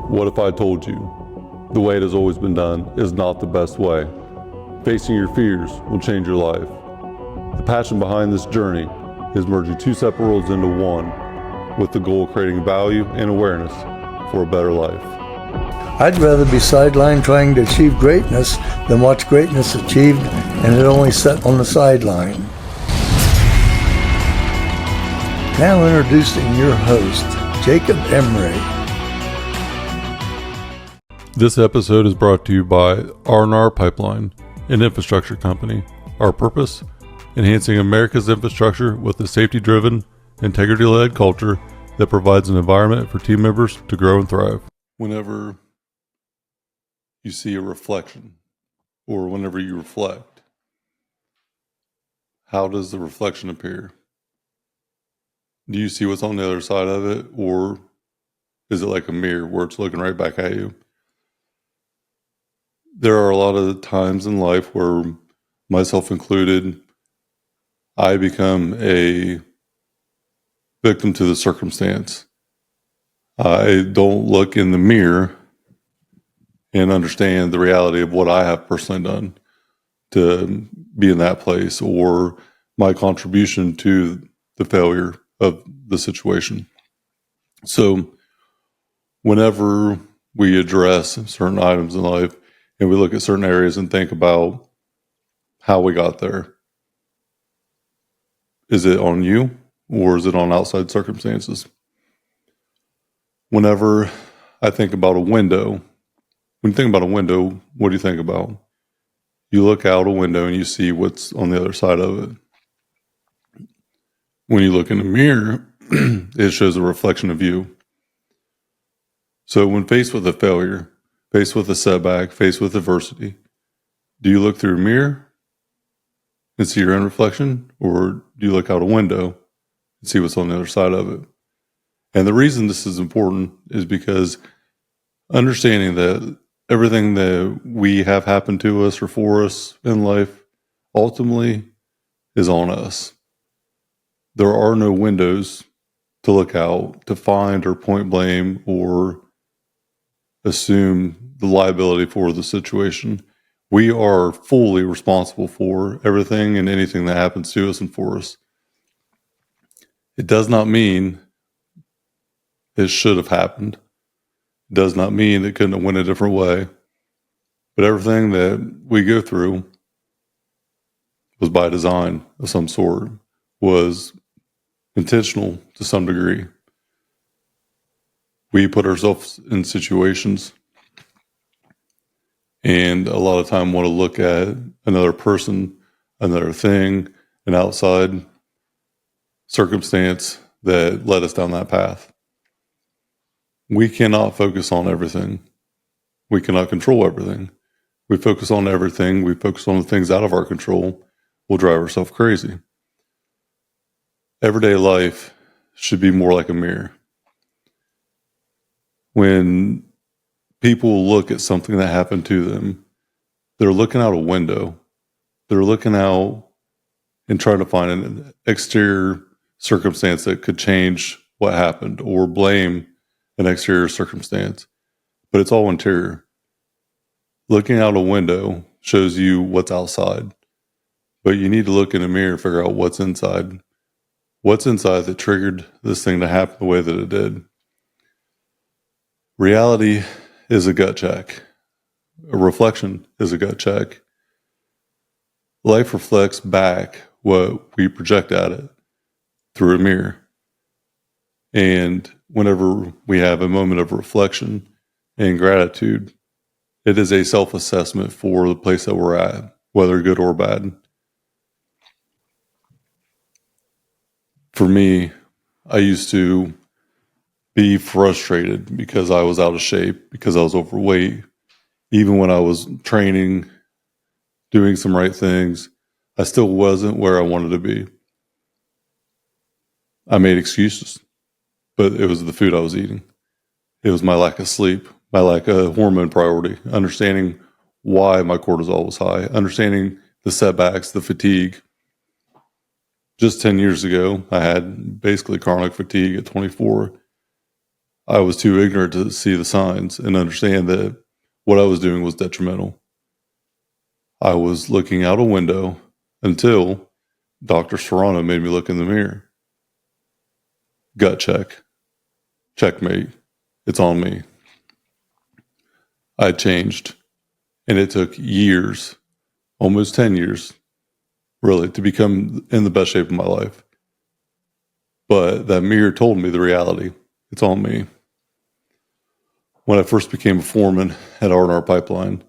What if I told you the way it has always been done is not the best way? Facing your fears will change your life. The passion behind this journey is merging two separate worlds into one with the goal of creating value and awareness for a better life. I'd rather be sidelined trying to achieve greatness than watch greatness achieved and it only set on the sideline. Now introducing your host, Jacob Emery. This episode is brought to you by R&R Pipeline, an infrastructure company. Our purpose? Enhancing America's infrastructure with a safety-driven, integrity-led culture that provides an environment for team members to grow and thrive. Whenever you see a reflection, or whenever you reflect, how does the reflection appear? Do you see what's on the other side of it, or is it like a mirror where it's looking right back at you? There are a lot of times in life where, myself included, I become a victim to the circumstance. I don't look in the mirror and understand the reality of what I have personally done to be in that place, or my contribution to the failure of the situation. So whenever we address certain items in life and we look at certain areas and think about how we got there, is it on you or is it on outside circumstances? Whenever I think about a window, when you think about a window, what do you think about? You look out a window and you see what's on the other side of it. When you look in the mirror, it shows a reflection of you. So when faced with a failure, faced with a setback, faced with adversity, do you look through a mirror and see your own reflection, or do you look out a window and see what's on the other side of it? And the reason this is important is because understanding that everything that we have happen to us or for us in life ultimately is on us. There are no windows to look out, to find or point blame or assume the liability for the situation. We are fully responsible for everything and anything that happens to us and for us. It does not mean it should have happened. It does not mean it couldn't have went a different way. But everything that we go through was by design of some sort, was intentional to some degree. We put ourselves in situations and a lot of time want to look at another person, another thing, an outside circumstance that led us down that path. We cannot focus on everything. We cannot control everything. We focus on everything. We focus on the things out of our control. We'll drive ourselves crazy. Everyday life should be more like a mirror. When people look at something that happened to them, they're looking out a window. They're looking out and trying to find an exterior circumstance that could change what happened or blame an exterior circumstance. But it's all interior. Looking out a window shows you what's outside. But you need to look in a mirror and figure out what's inside. What's inside that triggered this thing to happen the way that it did? Reality is a gut check. A reflection is a gut check. Life reflects back what we project at it through a mirror. And whenever we have a moment of reflection and gratitude, it is a self-assessment for the place that we're at, whether good or bad. For me, I used to be frustrated because I was out of shape, because I was overweight. Even when I was training, doing some right things, I still wasn't where I wanted to be. I made excuses, but it was the food I was eating. It was my lack of sleep, my lack of hormone priority, understanding why my cortisol was high, understanding the setbacks, the fatigue. Just 10 years ago, I had basically chronic fatigue at 24. I was too ignorant to see the signs and understand that what I was doing was detrimental. I was looking out a window until Dr. Serrano made me look in the mirror. Gut check. Checkmate. It's on me. I changed. And it took years, almost 10 years, really, to become in the best shape of my life. But that mirror told me the reality. It's on me. When I first became a foreman at R&R Pipeline,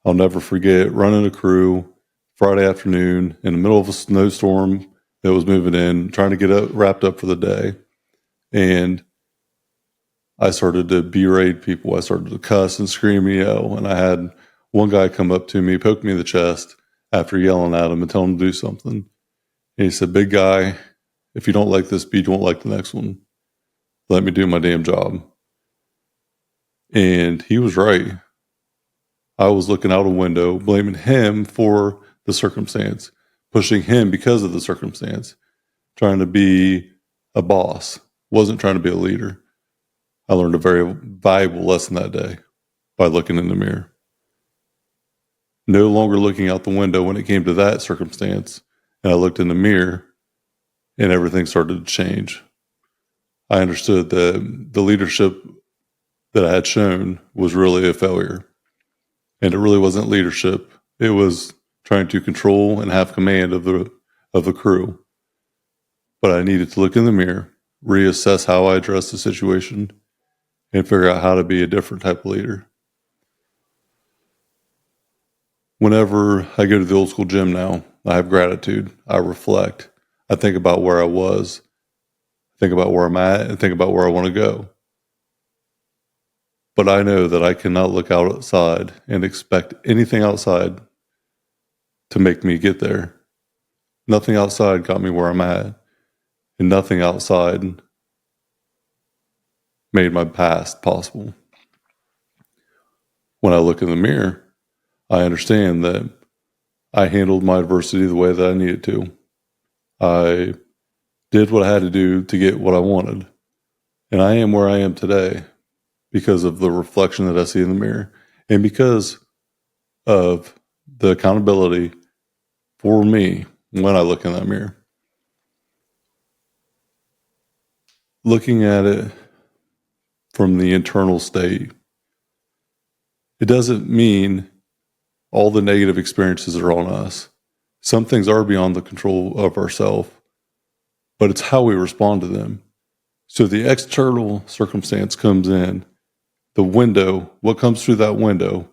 I'll never forget running a crew Friday afternoon in the middle of a snowstorm that was moving in, trying to get wrapped up for the day. And I started to berate people. I started to cuss and scream and yell. And I had one guy come up to me, poke me in the chest after yelling at him and telling him to do something. And he said, "Big guy, if you don't like this beat, you won't like the next one. Let me do my damn job." And he was right. I was looking out a window, blaming him for the circumstance, pushing him because of the circumstance, trying to be a boss, wasn't trying to be a leader. I learned a very valuable lesson that day by looking in the mirror. No longer looking out the window when it came to that circumstance, and I looked in the mirror, and everything started to change. I understood that the leadership that I had shown was really a failure. And it really wasn't leadership. It was trying to control and have command of the crew. But I needed to look in the mirror, reassess how I addressed the situation, and figure out how to be a different type of leader. Whenever I go to the old school gym now, I have gratitude. I reflect. I think about where I was, think about where I'm at, and think about where I want to go. But I know that I cannot look outside and expect anything outside to make me get there. Nothing outside got me where I'm at, and nothing outside made my past possible. When I look in the mirror, I understand that I handled my adversity the way that I needed to. I did what I had to do to get what I wanted. And I am where I am today because of the reflection that I see in the mirror and because of the accountability for me when I look in that mirror. Looking at it from the internal state, it doesn't mean all the negative experiences are on us. Some things are beyond the control of ourselves, but it's how we respond to them. So the external circumstance comes in, the window, what comes through that window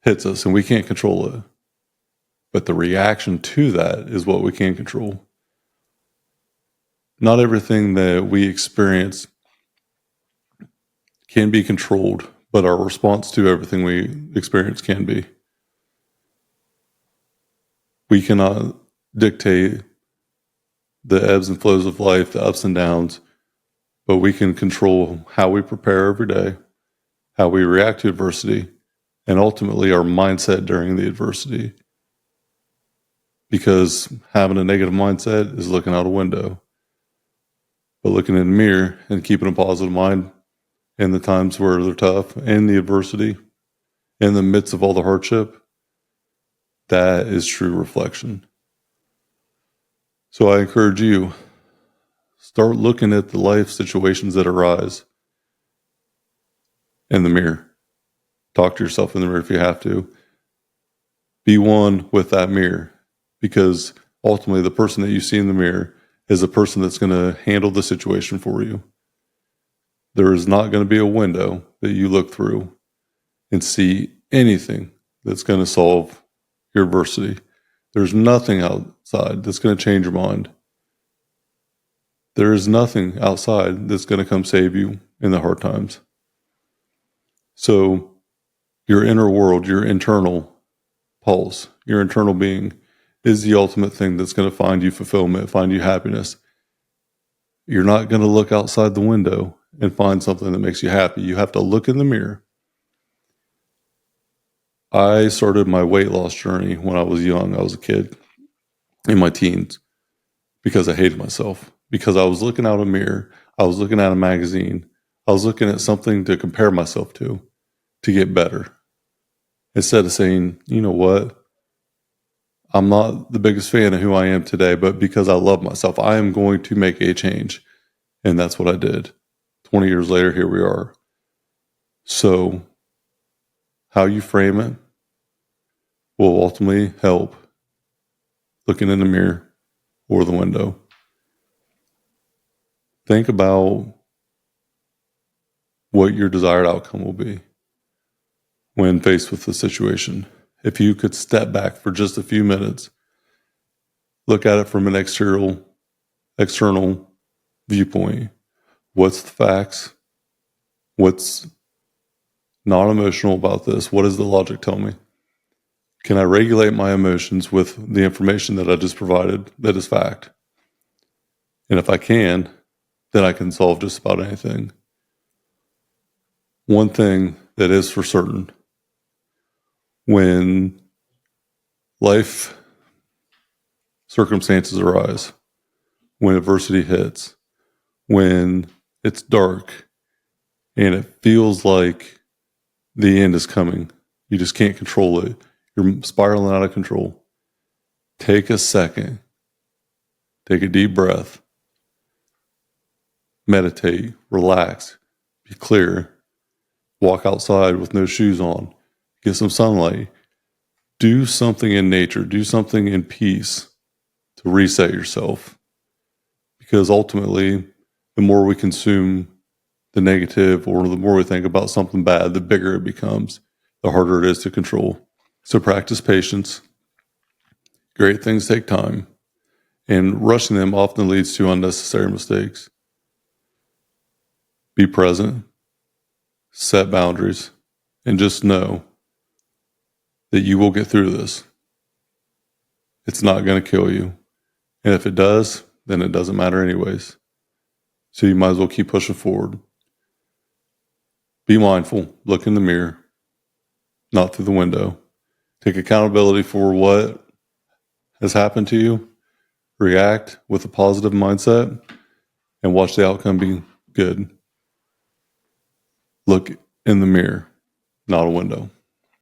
hits us and we can't control it. But the reaction to that is what we can control. Not everything that we experience can be controlled, but our response to everything we experience can be. We cannot dictate the ebbs and flows of life, the ups and downs, but we can control how we prepare every day, how we react to adversity, and ultimately our mindset during the adversity. Because having a negative mindset is looking out a window. But looking in the mirror and keeping a positive mind in the times where they're tough, in the adversity, in the midst of all the hardship, that is true reflection. So I encourage you, start looking at the life situations that arise in the mirror. Talk to yourself in the mirror if you have to. Be one with that mirror, because ultimately the person that you see in the mirror is a person that's going to handle the situation for you. There is not going to be a window that you look through and see anything that's going to solve your adversity. There's nothing outside that's going to change your mind. There is nothing outside that's going to come save you in the hard times. So your inner world, your internal pulse, your internal being is the ultimate thing that's going to find you fulfillment, find you happiness. You're not going to look outside the window and find something that makes you happy. You have to look in the mirror. I started my weight loss journey when I was young. I was a kid in my teens because I hated myself, because I was looking out a mirror. I was looking at a magazine. I was looking at something to compare myself to get better. Instead of saying, you know what? I'm not the biggest fan of who I am today, but because I love myself, I am going to make a change. And that's what I did. 20 years later, here we are. So, how you frame it will ultimately help looking in the mirror or the window. Think about what your desired outcome will be when faced with the situation. If you could step back for just a few minutes, look at it from an external viewpoint. What's the facts? What's non-emotional about this? What does the logic tell me? Can I regulate my emotions with the information that I just provided that is fact? And if I can, then I can solve just about anything. One thing that is for certain, when life circumstances arise, when adversity hits, when it's dark and it feels like the end is coming, you just can't control it, you're spiraling out of control, take a second, take a deep breath, meditate, relax, be clear, walk outside with no shoes on, get some sunlight, do something in nature, do something in peace to reset yourself. Because ultimately, the more we consume the negative or the more we think about something bad, the bigger it becomes, the harder it is to control. So practice patience. Great things take time, and rushing them often leads to unnecessary mistakes. Be present, set boundaries, and just know that you will get through this. It's not going to kill you. And if it does, then it doesn't matter anyways. So you might as well keep pushing forward. Be mindful, look in the mirror, not through the window. Take accountability for what has happened to you. React with a positive mindset and watch the outcome be good. Look in the mirror, not a window.